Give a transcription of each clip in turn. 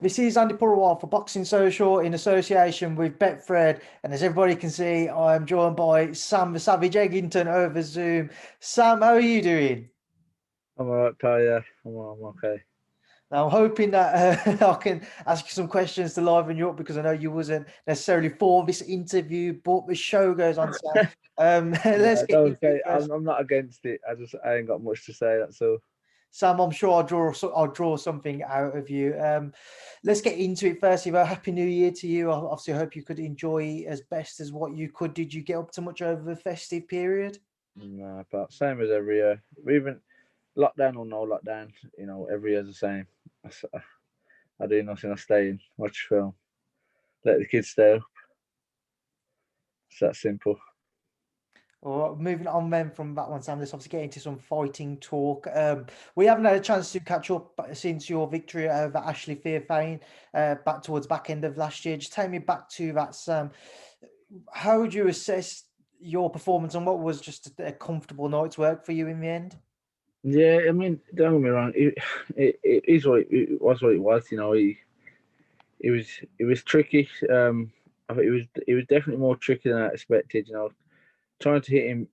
This is Andy Purewal for Boxing Social in association with Betfred. And as everybody can see, I'm joined by Sam the Savage Eggington over Zoom. Sam, how are you doing? I'm alright, pal. Yeah, I'm okay. Now, I'm hoping that I can ask you some questions to liven you up because I know you wasn't necessarily for this interview, but the show goes on, Sam. Let's Yeah, get don't into it say first. I'm not against it. I ain't got much to say. That's all. Sam, I'm sure I'll draw something out of you. Let's get into it first. Well, Happy New Year to you. I obviously hope you could enjoy as best as what you could. Did you get up to much over the festive period? Nah, but same as every year. Even lockdown or no lockdown, every year's the same. I do nothing. I stay in, watch film, let the kids stay up. It's that simple. Or moving on then from that one, Sam, let's obviously get into some fighting talk. We haven't had a chance to catch up since your victory over Ashley Fairfane back towards back end of last year. Just take me back to that, Sam. How would you assess your performance and what was just a comfortable night's work for you in the end? Yeah, I mean, don't get me wrong. It is what it was. What it was. It was it was tricky. I think it was definitely more tricky than I expected. Trying to hit him,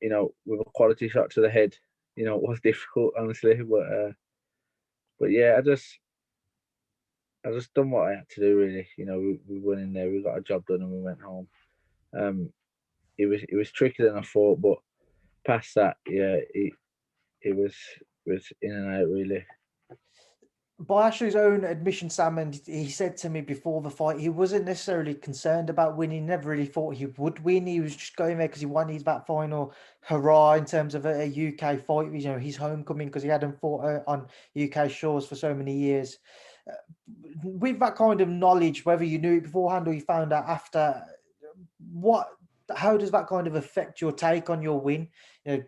with a quality shot to the head, it was difficult, honestly. But yeah, I just done what I had to do, really. We went in there, we got a job done, and we went home. Um, it was trickier than I thought, but past that, yeah, it was in and out, really. By Ashley's own admission, Sam, and he said to me before the fight, he wasn't necessarily concerned about winning. Never really thought he would win. He was just going there because he wanted that final hurrah in terms of a UK fight. His homecoming because he hadn't fought on UK shores for so many years. Uh, with that kind of knowledge, whether you knew it beforehand or you found out after, what? How does that kind of affect your take on your win?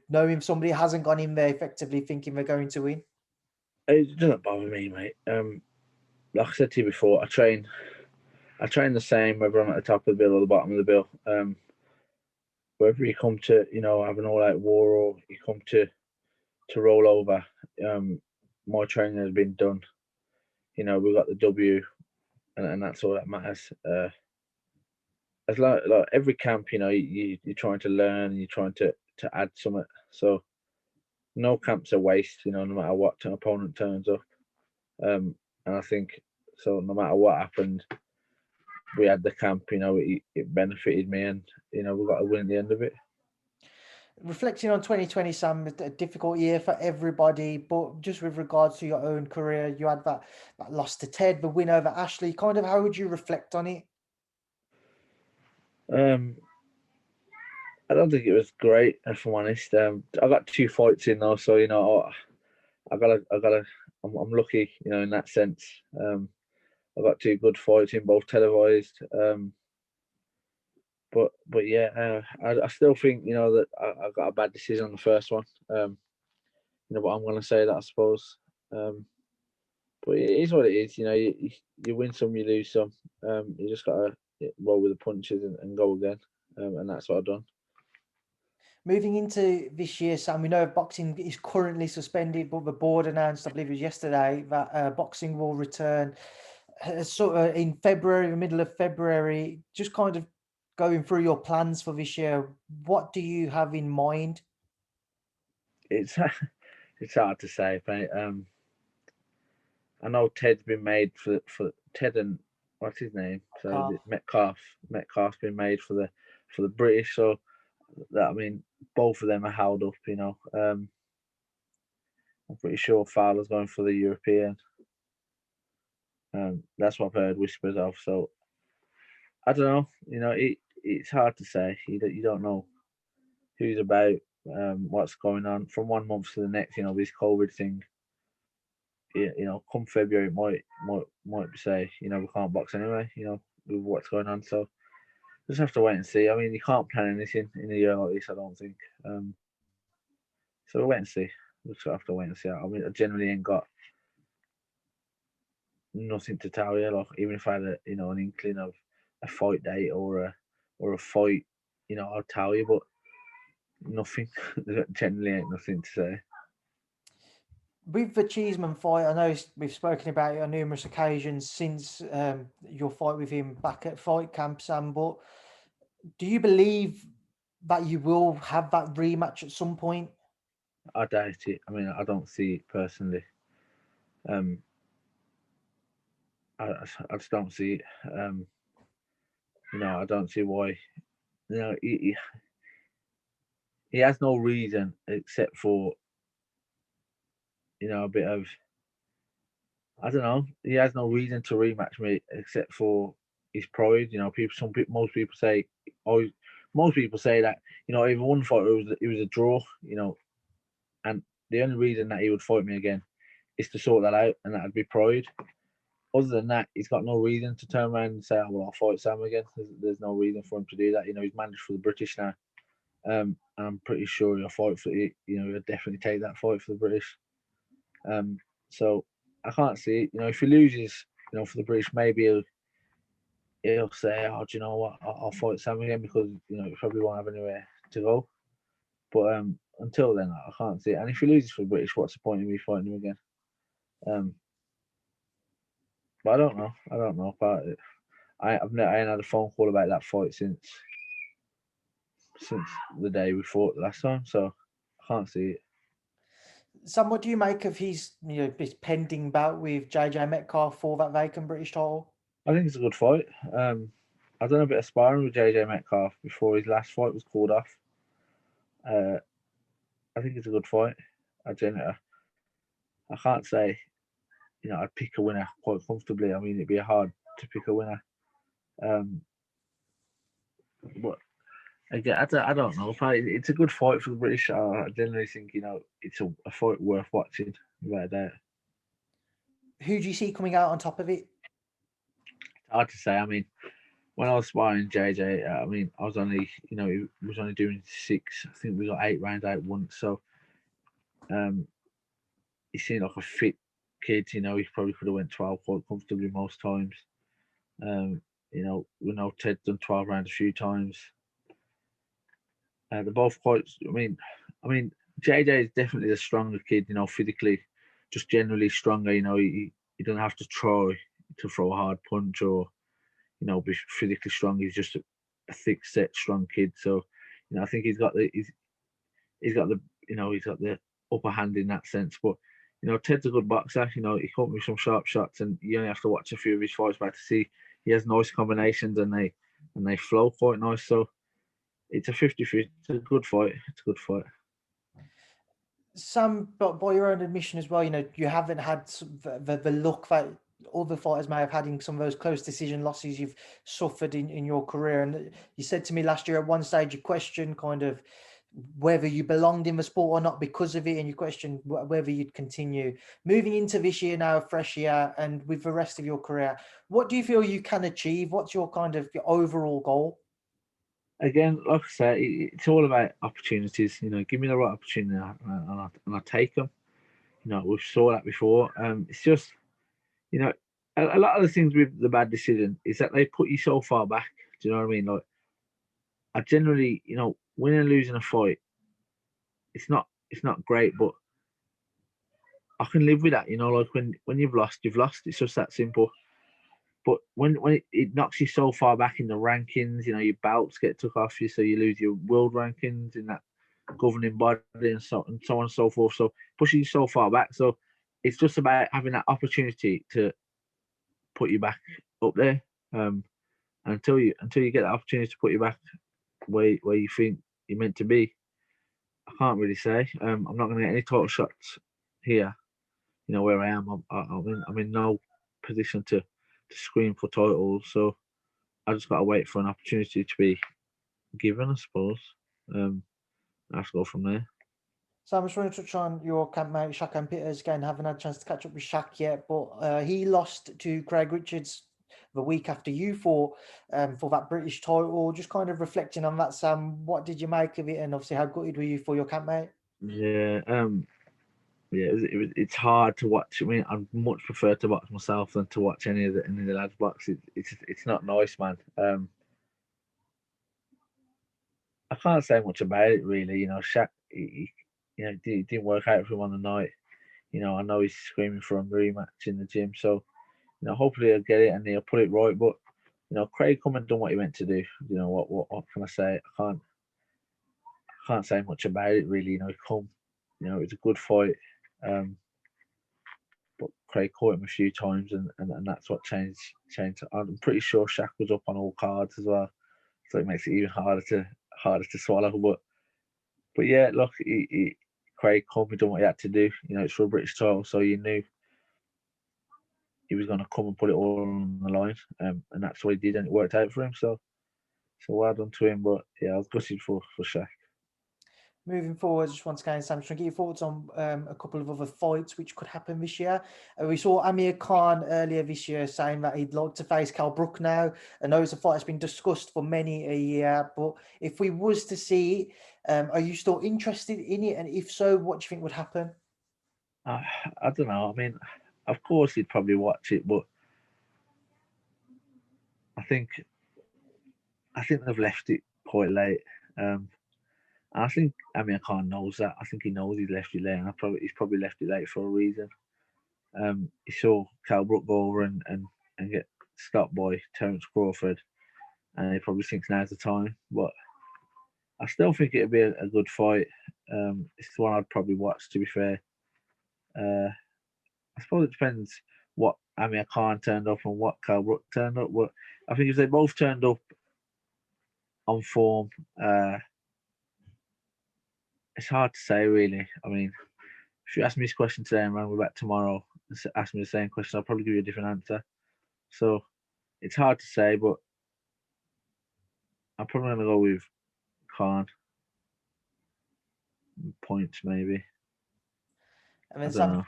Knowing somebody hasn't gone in there effectively thinking they're going to win. It doesn't bother me, mate. Like I said to you before, I train the same whether I'm at the top of the bill or the bottom of the bill. Whether you come to, have an all-out war or you come to roll over, my training has been done. We got the W, and that's all that matters. As like every camp, you're trying to learn and you're trying to add something. So no camp's a waste, no matter what an opponent turns up. And I think so. No matter what happened, we had the camp. It benefited me, and we got a win at the end of it. Reflecting on 2020, Sam, a difficult year for everybody, but just with regards to your own career, you had that loss to Ted, the win over Ashley. Kind of how would you reflect on it? Um, I don't think it was great, if I'm honest. I got two fights in though, so I gotta. I'm lucky, in that sense. I got two good fights in both televised. But yeah, I still think that I got a bad decision on the first one. But I'm gonna say that, I suppose. But it is what it is. You win some, you lose some. You just gotta roll with the punches and go again. And that's what I've done. Moving into this year, Sam, we know boxing is currently suspended, but the board announced, I believe it was yesterday, that boxing will return sort of in February, the middle of February. Just kind of going through your plans for this year. What do you have in mind? It's it's hard to say, mate. I know Ted's been made for Ted and what's his name? So Metcalf. Metcalf. Metcalf's been made for the British. So that, I mean, both of them are held up. I'm pretty sure Fowler's going for the European. That's what I've heard whispers of. So I don't know. It's hard to say. You don't know who's about, what's going on from one month to the next. This COVID thing. Come February, it might say, we can't box anyway. With what's going on. So just have to wait and see. I mean, you can't plan anything in a year like this. I don't think. So we'll wait and see. We'll just have to wait and see. I mean, I generally ain't got nothing to tell you. Like, even if I had an inkling of a fight date or a fight, I'll tell you, but nothing. There generally ain't nothing to say. With the Cheeseman fight, I know we've spoken about it on numerous occasions since your fight with him back at Fight Camp, Sam. But do you believe that you will have that rematch at some point? I doubt it. I mean, I don't see it personally. Um, I just don't see it. I don't see why. He has no reason except for a bit of, I don't know. He has no reason to rematch me except for his pride. Most people say, oh, most people say that even one fight it was a draw. And the only reason that he would fight me again is to sort that out, and that'd be pride. Other than that, he's got no reason to turn around and say, "Oh, well, I'll fight Sam again." There's no reason for him to do that. He's managed for the British now, and I'm pretty sure he'll fight for it. He'll definitely take that fight for the British. Um, so I can't see it. If he loses, for the British, maybe he'll say, "Oh, do you know what? I'll fight Sam again," because he probably won't have anywhere to go. But until then, I can't see it. And if he loses for the British, what's the point of me fighting him again? Um, but I don't know. I don't know about it. I ain't had a phone call about that fight since the day we fought the last time, so I can't see it. Sam, what do you make of his pending bout with JJ Metcalf for that vacant British title? I think it's a good fight. I've done a bit of sparring with JJ Metcalf before his last fight was called off. Uh, I think it's a good fight. I can't say I'd pick a winner quite comfortably. I mean, it'd be hard to pick a winner. Um, but again, I don't know. It's a good fight for the British. I generally think it's a fight worth watching. Without a doubt. Who do you see coming out on top of it? Hard to say. I mean, when I was sparring JJ, I mean, I was only, he was only doing 6. I think we got 8 rounds out once. So, um, he seemed like a fit kid. He probably could have went 12 quite comfortably most times. We know Ted's done 12 rounds a few times. They're both quite. I mean, JJ is definitely the stronger kid. Physically, just generally stronger. He doesn't have to try to throw a hard punch or be physically strong. He's just a thick set, strong kid. So, I think he's got the upper hand in that sense. But Ted's a good boxer. He caught me some sharp shots, and you only have to watch a few of his fights back to see he has nice combinations and they flow quite nice. So it's a 50-50. It's a good fight. It's a good fight. Sam, but by your own admission as well, you haven't had the luck that other fighters may have had in some of those close decision losses you've suffered in your career. And you said to me last year at one stage, you questioned kind of whether you belonged in the sport or not because of it, and you questioned whether you'd continue. Moving into this year now, fresh year, and with the rest of your career, what do you feel you can achieve? What's your kind of your overall goal? Again, like I say, it's all about opportunities. Give me the right opportunity, and I take them. We've saw that before. It's just you know, a lot of the things with the bad decision is that they put you so far back. Do you know what I mean? Like, I generally, winning and losing a fight, it's not great, but I can live with that. Like when you've lost, you've lost. It's just that simple. But when it knocks you so far back in the rankings, your belts get took off you, so you lose your world rankings in that governing body and so on and so forth. So pushing you so far back. So it's just about having that opportunity to put you back up there. And until you get the opportunity to put you back where you think you're meant to be, I can't really say. I'm not going to get any title shots here. Where I am. I'm in no position to scream for titles. So I just got to wait for an opportunity to be given, I suppose. I have to go from there. So I'm just want to touch on your campmate, Shaq and Peters. Again, haven't had a chance to catch up with Shaq yet, but he lost to Craig Richards the week after you fought for that British title. Just kind of reflecting on that, Sam, what did you make of it? And obviously, how gutted were you for your campmate? Yeah. Yeah. It's hard to watch. I mean, I much prefer to watch myself than to watch any of the lads box. It's not nice, man. I can't say much about it really. Shaq, it didn't work out for him on the night. I know he's screaming for a rematch in the gym, so hopefully he'll get it and he'll put it right. But Craig come and done what he meant to do. What can I say? I can't say much about it really. He come, it was a good fight. But Craig caught him a few times, and that's what changed. I'm pretty sure Shaq was up on all cards as well, so it makes it even harder to swallow. But yeah, look, Craig come and done what he had to do. It's for a British title, so you knew he was going to come and put it all on the line, and that's what he did, and it worked out for him. So well done to him. But yeah, I was gutted for Shaq. Moving forward, just once again, Sam, just get your thoughts on a couple of other fights which could happen this year. We saw Amir Khan earlier this year saying that he'd like to face Khan-Brook now. I know it's a fight that's been discussed for many a year, but if we was to see it, are you still interested in it? And if so, what do you think would happen? I don't know. I mean, of course he'd probably watch it, but I think they've left it quite late. And I think Amir Khan knows that. I think he knows he's left it late, and he's probably left it late for a reason. He saw Khan-Brook go over and get stopped by Terence Crawford, and he probably thinks now's the time. But I still think it'd be a good fight. It's the one I'd probably watch, to be fair. I suppose it depends what Amir Khan turned up and what Khan-Brook turned up. But I think if they both turned up on form, it's hard to say, really. I mean, if you ask me this question today and rang me back tomorrow and ask me the same question, I'll probably give you a different answer. So it's hard to say, but I'm probably going to go with Khan. Points, maybe. And then I don't know.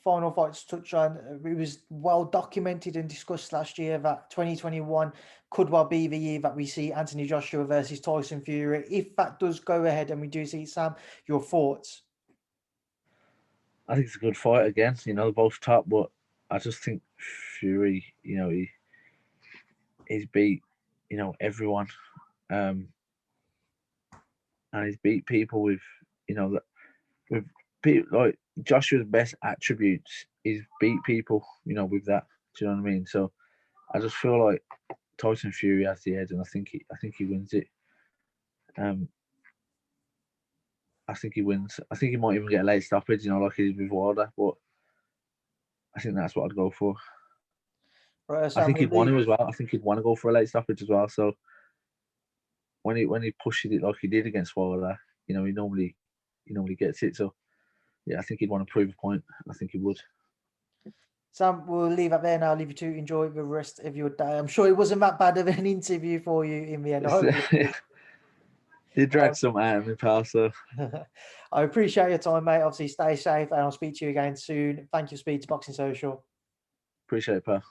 final fights to touch on. It was well documented and discussed last year that 2021 could well be the year that we see Anthony Joshua versus Tyson Fury. If that does go ahead and we do see Sam, your thoughts? I think it's a good fight again. They're both top, but I just think Fury, he's beat, everyone. And he's beat people with, with people like Joshua's best attributes is beat people, with that. Do you know what I mean? So I just feel like Tyson Fury has the edge, and I think he wins it. I think he wins. I think he might even get a late stoppage, like he did with Wilder. But I think that's what I'd go for. Right, I Sam, think he'd want to as well. I think he'd want to go for a late stoppage as well. So when he pushes it like he did against Wilder, he normally gets it. So yeah, I think he'd want to prove a point. I think he would. Sam, we'll leave it there now. I'll leave you to enjoy the rest of your day. I'm sure it wasn't that bad of an interview for you in the end. I hope He dragged some out of me, pal. So I appreciate your time, mate. Obviously, stay safe, and I'll speak to you again soon. Thank you for speaking to Boxing Social. Appreciate it, pal.